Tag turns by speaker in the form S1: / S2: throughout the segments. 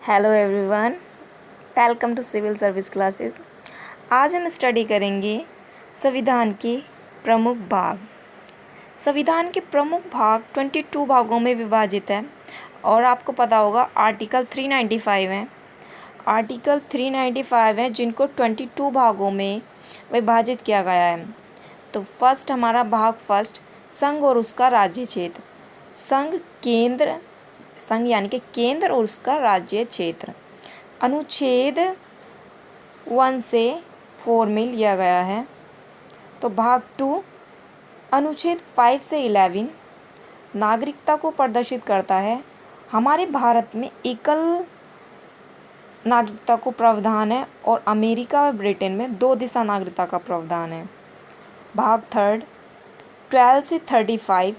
S1: Hello everyone, welcome to civil service classes. आज हम study करेंगे संविधान के प्रमुख भाग। संविधान के प्रमुख भाग 22 भागों में विभाजित है और आपको पता होगा आर्टिकल 395 है। आर्टिकल 395 है जिनको 22 भागों में विभाजित किया गया है। तो फर्स्ट हमारा भाग फर्स्ट, संघ और उसका राज्य क्षेत्र। संघ यानी कि केंद्र और उसका राज्य क्षेत्र अनुच्छेद 1 से 4 में लिया गया है। तो भाग 2 अनुच्छेद 5 से 11 नागरिकता को प्रदर्शित करता है। हमारे भारत में एकल नागरिकता को प्रावधान है और अमेरिका व ब्रिटेन में 2 दिशा नागरिकता का प्रावधान है। भाग 3 12 से 35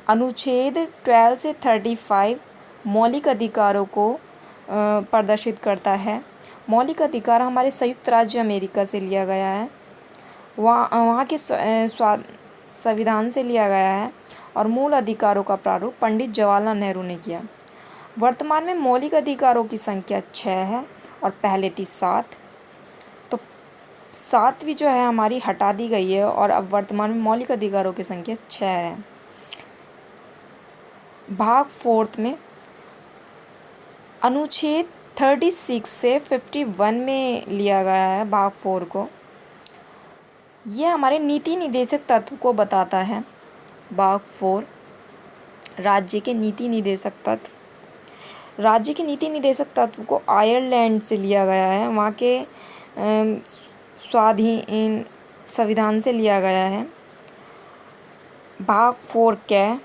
S1: अनुच्छेद 12 से 35 मौलिक अधिकारों को प्रदर्शित करता है। मौलिक अधिकार हमारे संयुक्त राज्य अमेरिका से लिया गया है, वहाँ के संविधान से लिया गया है और मूल अधिकारों का प्रारूप पंडित जवाहरलाल नेहरू ने किया। वर्तमान में मौलिक अधिकारों की संख्या 6 है और पहले थी 7। तो 7वीं जो है हमारी हटा दी गई है और अब वर्तमान में मौलिक अधिकारों की संख्या 6 है। भाग 4 में अनुच्छेद 36 से 51 में लिया गया है भाग 4 को। यह हमारे नीति निदेशक तत्व को बताता है। भाग 4 राज्य के नीति निदेशक तत्व। राज्य के नीति निदेशक तत्व को आयरलैंड से लिया गया है, वहाँ के स्वाधीन संविधान से लिया गया है। भाग 4 कै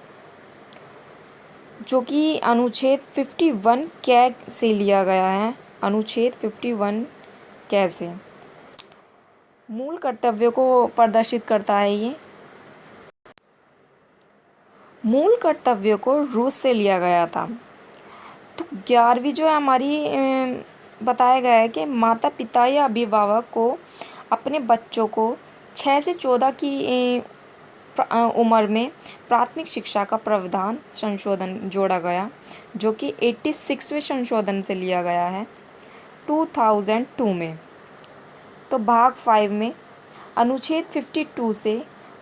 S1: जो कि अनुच्छेद 51 कै से लिया गया है। अनुच्छेद 51 कै से मूल कर्तव्यों को प्रदर्शित करता है। ये मूल कर्तव्यों को रूस से लिया गया था। तो 11वीं जो है हमारी बताया गया है कि माता पिता या अभिभावक को अपने बच्चों को 6 से 14 की उम्र में प्राथमिक शिक्षा का प्रावधान संशोधन जोड़ा गया, जो कि 86वें संशोधन से लिया गया है 2002 में। तो भाग 5 में अनुच्छेद 52 से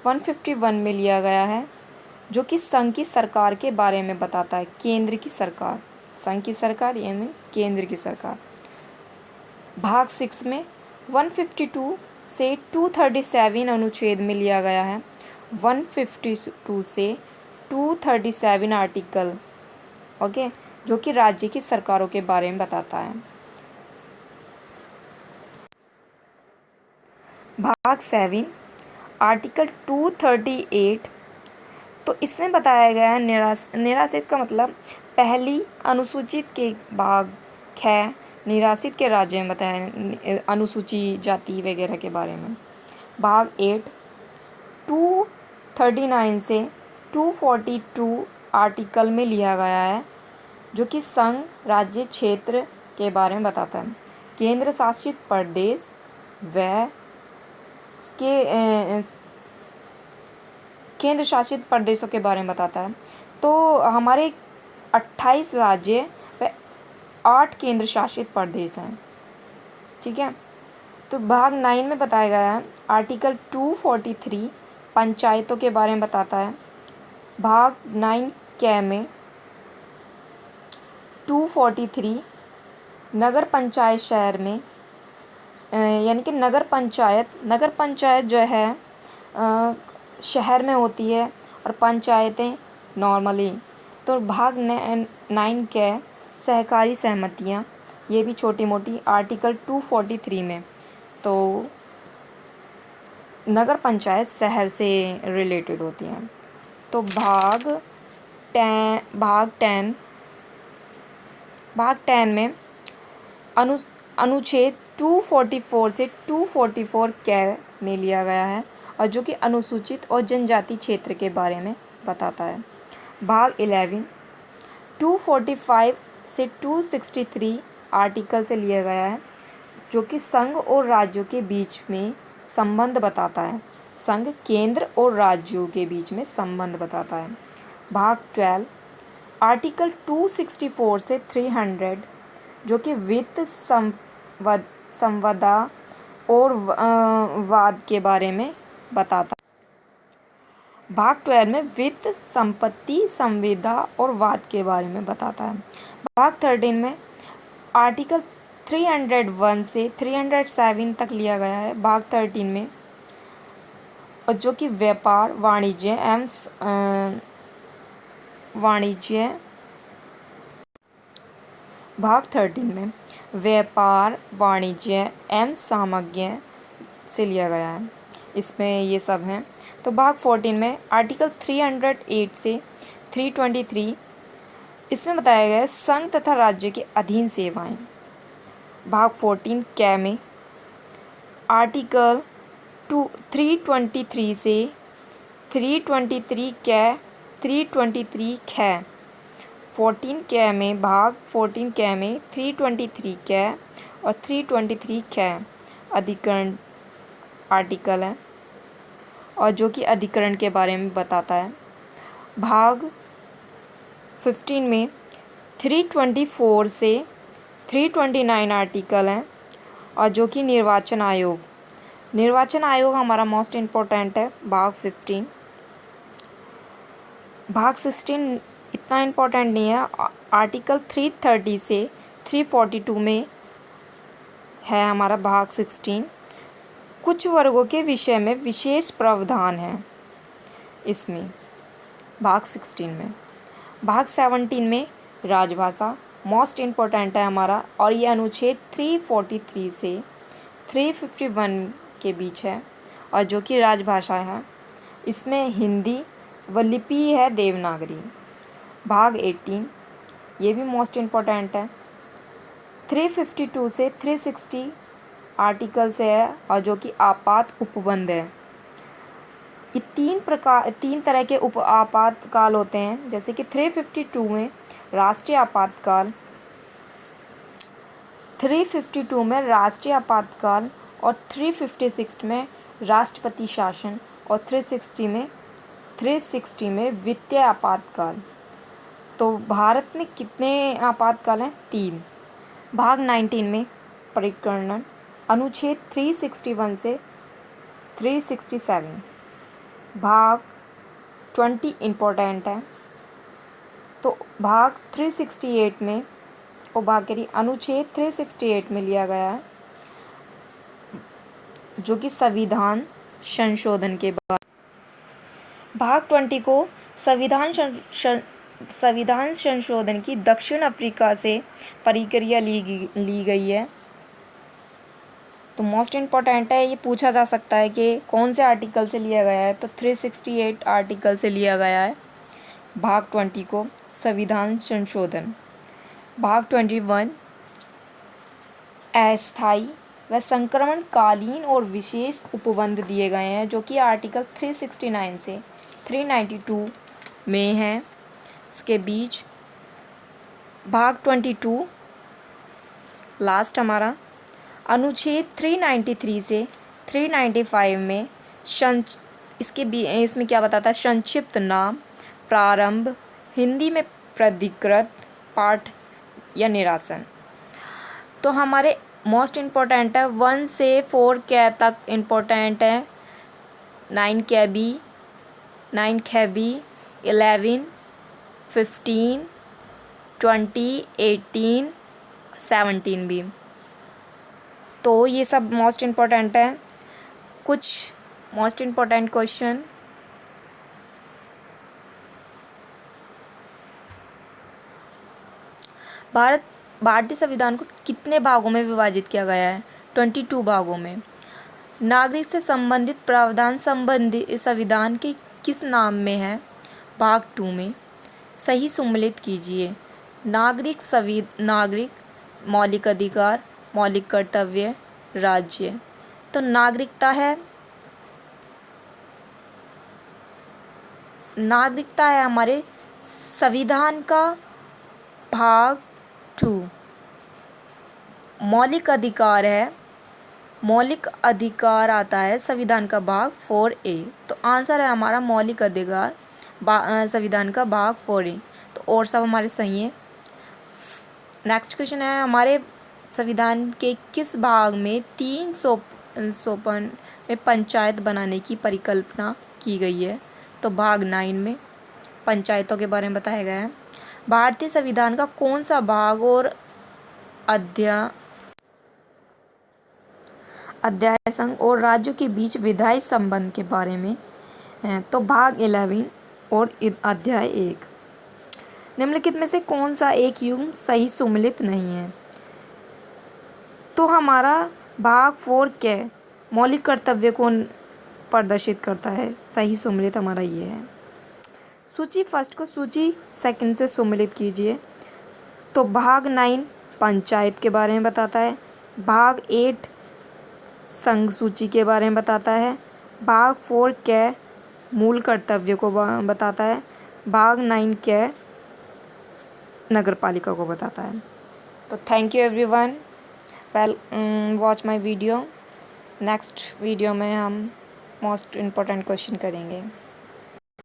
S1: 151 में लिया गया है, जो कि संघ की सरकार के बारे में बताता है। केंद्र की सरकार, संघ की सरकार यानी केंद्र की सरकार। भाग 6 में 152 से 237 अनुच्छेद में लिया गया है। 152 से 237 आर्टिकल ओके, जो कि राज्य की सरकारों के बारे में बताता है। भाग 7 आर्टिकल 238। तो इसमें बताया गया है निराश्रित का मतलब पहली अनुसूचित के भाग ख निराश्रित के राज्य में बताया अनुसूची जाति वगैरह के बारे में। भाग 8 239 से 242 आर्टिकल में लिया गया है, जो कि संघ राज्य क्षेत्र के बारे में बताता है। केंद्र शासित प्रदेश व उसके केंद्र शासित प्रदेशों के बारे में बताता है। तो हमारे 28 राज्य व 8 केंद्र शासित प्रदेश हैं, ठीक है। तो भाग 9 में बताया गया है आर्टिकल 243 पंचायतों के बारे में बताता है। भाग 9 कै में 243 नगर पंचायत शहर में यानी कि नगर पंचायत जो है शहर में होती है और पंचायतें नॉर्मली। तो भाग 9 कै सहकारी सहमतियाँ, ये भी छोटी मोटी आर्टिकल 243 में। तो नगर पंचायत शहर से रिलेटेड होती हैं। तो भाग 10 में अनुच्छेद 244 से 244 कै में लिया गया है और जो कि अनुसूचित और जनजाति क्षेत्र के बारे में बताता है। भाग 11 245 से 263 आर्टिकल से लिया गया है, जो कि संघ और राज्यों के बीच में संबंध बताता है। संघ केंद्र और राज्यों के बीच में संबंध बताता है। भाग 12 आर्टिकल 264 से 300 जो कि वित्त संवदा और वाद के बारे में बताता। भाग 12 में वित्त संपत्ति संविदा और वाद के बारे में बताता है। भाग 13 में आर्टिकल 301 से 307 तक लिया गया है। भाग 13 में और जो कि व्यापार वाणिज्य एवं भाग 13 में व्यापार वाणिज्य एवं सामग्री से लिया गया है। इसमें ये सब हैं। तो भाग 14 में आर्टिकल 308 से 323 इसमें बताया गया है संघ तथा राज्य के अधीन सेवाएं। भाग 14 कै में आर्टिकल 323 से 323 कै 323 कै 14 कै में भाग 14 कै में 323 कै और 323 कै अधिकरण आर्टिकल है और जो कि अधिकरण के बारे में बताता है। भाग 15 में 324 से 329 आर्टिकल हैं और जो कि निर्वाचन आयोग हमारा मोस्ट इम्पोर्टेंट है। भाग 15 भाग 16 इतना इम्पोर्टेंट नहीं है। आर्टिकल 330 से 342 में है हमारा भाग 16। कुछ वर्गों के विषय में विशेष प्रावधान है इसमें भाग 16 में। भाग 17 में राजभाषा मोस्ट इम्पोर्टेंट है हमारा और ये अनुच्छेद 343 से 351 के बीच है और जो कि राजभाषा है। इसमें हिंदी व लिपि है देवनागरी। भाग 18 ये भी मोस्ट इम्पोर्टेंट है। 352 से 360 आर्टिकल से है और जो कि आपात उपबंध है। ये तीन तरह के आपातकाल होते हैं, जैसे कि 352 में राष्ट्रीय आपातकाल, 352 में राष्ट्रीय आपातकाल और 356 में राष्ट्रपति शासन और 360 में वित्तीय आपातकाल। तो भारत में कितने आपातकाल हैं? 3। भाग 19 में परिकलन अनुच्छेद 361 से 367। भाग 20 इम्पोर्टेंट है। तो भाग 368 में अनुच्छेद 368 में लिया गया है जो कि संविधान संशोधन के बाद। भाग 20 को संविधान संशोधन की दक्षिण अफ्रीका से प्रक्रिया ली गई है। तो मोस्ट इम्पोर्टेंट है, ये पूछा जा सकता है कि कौन से आर्टिकल से लिया गया है। तो 368 आर्टिकल से लिया गया है भाग 20 को संविधान संशोधन। भाग 21 अस्थायी व संक्रमणकालीन और विशेष उपबंध दिए गए हैं जो कि आर्टिकल 369 से 392 में है इसके बीच। भाग 22 लास्ट हमारा अनुच्छेद 393 से 395 में इसमें क्या बताता है? संक्षिप्त नाम, प्रारंभ, हिंदी में प्राधिकृत पाठ या निरासन। तो हमारे मोस्ट इम्पोर्टेंट है 1 से 4 कै तक इम्पोर्टेंट है। 9 कै बी, 11, 15, 20, 18, 17 भी। तो ये सब मोस्ट इम्पोर्टेंट है। कुछ मोस्ट इम्पोर्टेंट क्वेश्चन। भारतीय संविधान को कितने भागों में विभाजित किया गया है? 22 भागों में। नागरिक से संबंधित प्रावधान संबंधित संविधान के किस नाम में है? भाग 2 में। सही सम्मिलित कीजिए। नागरिक, मौलिक अधिकार, मौलिक कर्तव्य, राज्य। तो नागरिकता है हमारे संविधान का भाग 2। मौलिक अधिकार है, मौलिक अधिकार आता है संविधान का भाग 4A। तो आंसर है हमारा मौलिक अधिकार संविधान का भाग 4A। तो और सब हमारे सही हैं। नेक्स्ट क्वेश्चन है, हमारे संविधान के किस भाग में 353 में पंचायत बनाने की परिकल्पना की गई है? तो भाग 9 में पंचायतों के बारे में बताया गया है। भारतीय संविधान का कौन सा भाग और अध्याय संघ और राज्यों के बीच विधायी संबंध के बारे में है? तो भाग 11 और अध्याय 1। निम्नलिखित में से कौन सा एक युग्म सही सुमेलित नहीं है? तो हमारा भाग 4 के मौलिक कर्तव्य को प्रदर्शित करता है। सही सुमेलित हमारा ये है। सूची फर्स्ट को सूची सेकंड से सुमेलित कीजिए। तो भाग 9 पंचायत के बारे में बताता है। भाग 8 संघ सूची के बारे में बताता है। भाग 4 के मूल कर्तव्य को बताता है। भाग 9 के नगरपालिका को बताता है। तो thank you everyone, watch my video. Next video में हम मोस्ट इम्पोर्टेंट क्वेश्चन करेंगे।